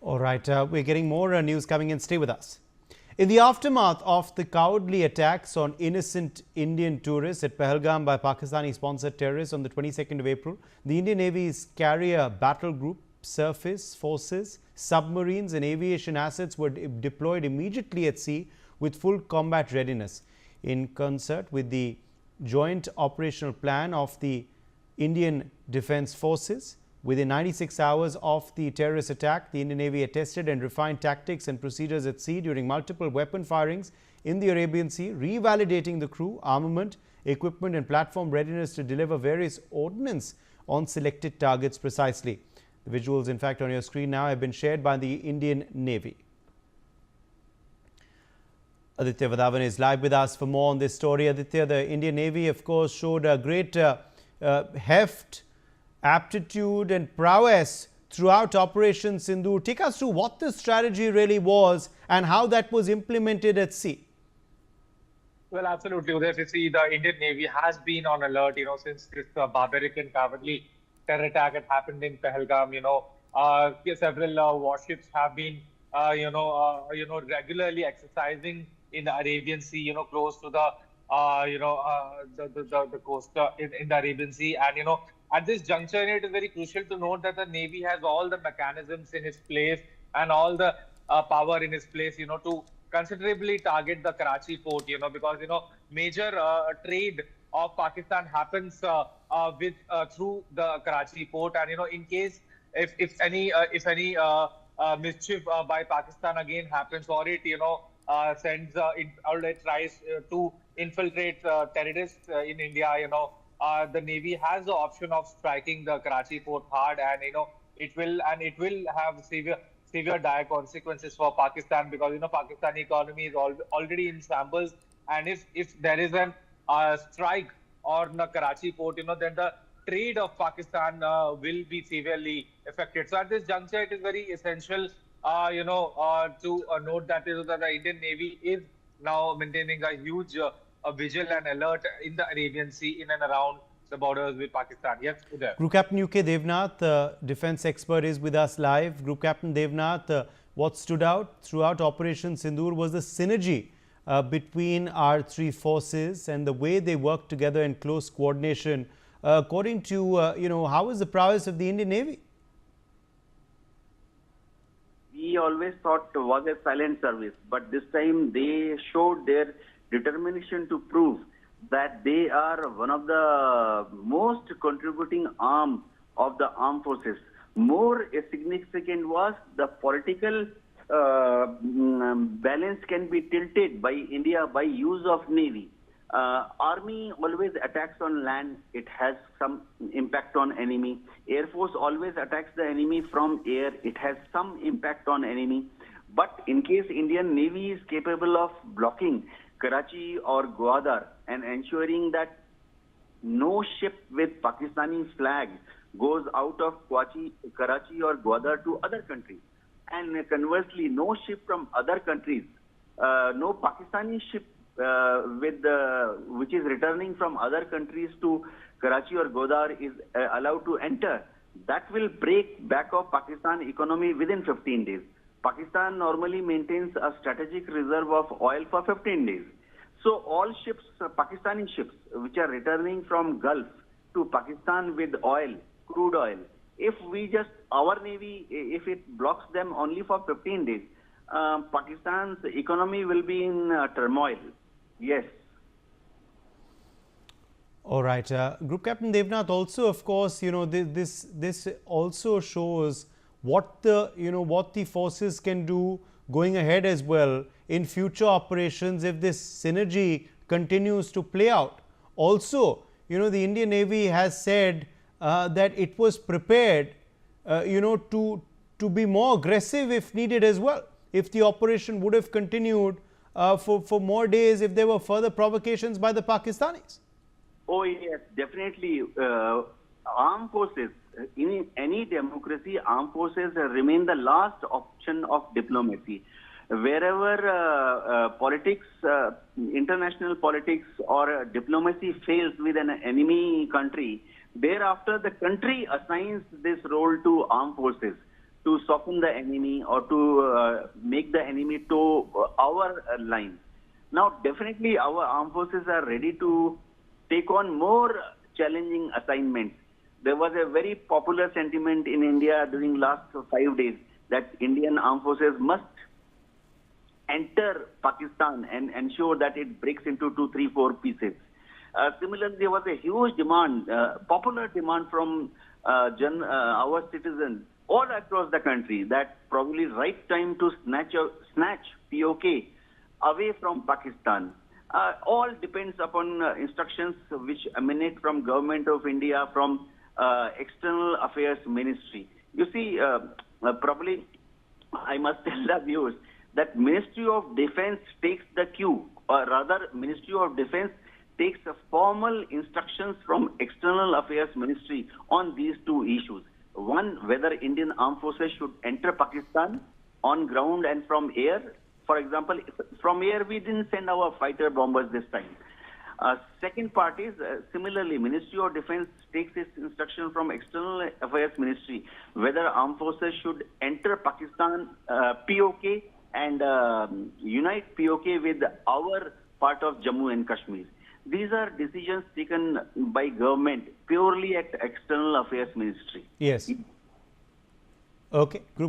All right, we're getting more news coming in. Stay with us. In the aftermath of the cowardly attacks on innocent Indian tourists at Pahalgam by Pakistani-sponsored terrorists on the 22nd of April, the Indian Navy's carrier battle group, surface forces, submarines and aviation assets were deployed immediately at sea with full combat readiness. In concert with the joint operational plan of the Indian Defence Forces, within 96 hours of the terrorist attack, the Indian Navy had tested and refined tactics and procedures at sea during multiple weapon firings in the Arabian Sea, revalidating the crew, armament, equipment and platform readiness to deliver various ordnance on selected targets precisely. The visuals, in fact, on your screen now have been shared by the Indian Navy. Aditya Vadavan is live with us for more on this story. Aditya, the Indian Navy, of course, showed a great heft, aptitude and prowess throughout Operation Sindoor. Take us through what the strategy really was and how that was implemented at sea. Well, absolutely. Uday, you see, the Indian Navy has been on alert, since this barbaric and cowardly terror attack had happened in Pahalgam. Several warships have been, regularly exercising in the Arabian Sea, close to the, the coast in the Arabian Sea. And, at this juncture, it is very crucial to note that the Navy has all the mechanisms in its place and all the power in its place, to considerably target the Karachi port, because, major trade of Pakistan happens through the Karachi port. And, in case if any mischief by Pakistan again happens, or it, sends or it tries to infiltrate terrorists in India, the Navy has the option of striking the Karachi port hard, and it will have severe dire consequences for Pakistan, because Pakistani economy is already in shambles, and if there is an strike on the Karachi port, then the trade of Pakistan will be severely affected. So at this juncture, it is very essential, to note that the Indian Navy is now maintaining a huge vigil and alert in the Arabian Sea, in and around the borders with Pakistan. Yes, Uday. Group Captain UK Devnath, defense expert, is with us live. Group Captain Devnath, what stood out throughout Operation Sindoor was the synergy between our three forces and the way they worked together in close coordination. According to, how is the prowess of the Indian Navy? We always thought it was a silent service, but this time they showed their determination to prove that they are one of the most contributing arm of the armed forces. More significant was the political balance can be tilted by India by use of Navy. Army always attacks on land, it has some impact on enemy. Air Force always attacks the enemy from air, it has some impact on enemy. But in case Indian Navy is capable of blocking Karachi or Gwadar and ensuring that no ship with Pakistani flag goes out of Karachi or Gwadar to other countries. And conversely, no ship from other countries, no Pakistani ship which is returning from other countries to Karachi or Gwadar is allowed to enter. That will break back of Pakistan economy within 15 days. Pakistan normally maintains a strategic reserve of oil for 15 days. So all ships, Pakistani ships, which are returning from Gulf to Pakistan with oil, crude oil, if we just, our Navy, if it blocks them only for 15 days, Pakistan's economy will be in turmoil. Yes. All right. Group Captain Devnath, also, of course, this also shows what the forces can do going ahead as well in future operations if this synergy continues to play out. Also, the Indian Navy has said that it was prepared, to be more aggressive if needed as well, if the operation would have continued for more days if there were further provocations by the Pakistanis. Oh yes, definitely. Armed forces, in any democracy, armed forces remain the last option of diplomacy. Wherever politics, international politics or diplomacy fails with an enemy country, thereafter the country assigns this role to armed forces. to soften the enemy or to make the enemy toe our line. Now, definitely our armed forces are ready to take on more challenging assignments. There was a very popular sentiment in India during last 5 days that Indian armed forces must enter Pakistan and ensure that it breaks into 2, 3, 4 pieces. Similarly, there was a huge demand, popular demand from our citizens all across the country that probably right time to snatch POK away from Pakistan. All depends upon instructions which emanate from Government of India, from External Affairs Ministry. You see, probably I must tell the viewers that Ministry of Defense takes the cue, or rather Ministry of Defense takes a formal instructions from External Affairs Ministry on these two issues. One, whether Indian armed forces should enter Pakistan on ground and from air. For example, from air we didn't send our fighter bombers this time. Second part is, similarly, Ministry of Defense takes its instruction from External Affairs Ministry whether armed forces should enter Pakistan POK and unite POK with our part of Jammu and Kashmir. These are decisions taken by government purely at External Affairs Ministry. Yes. Okay. Group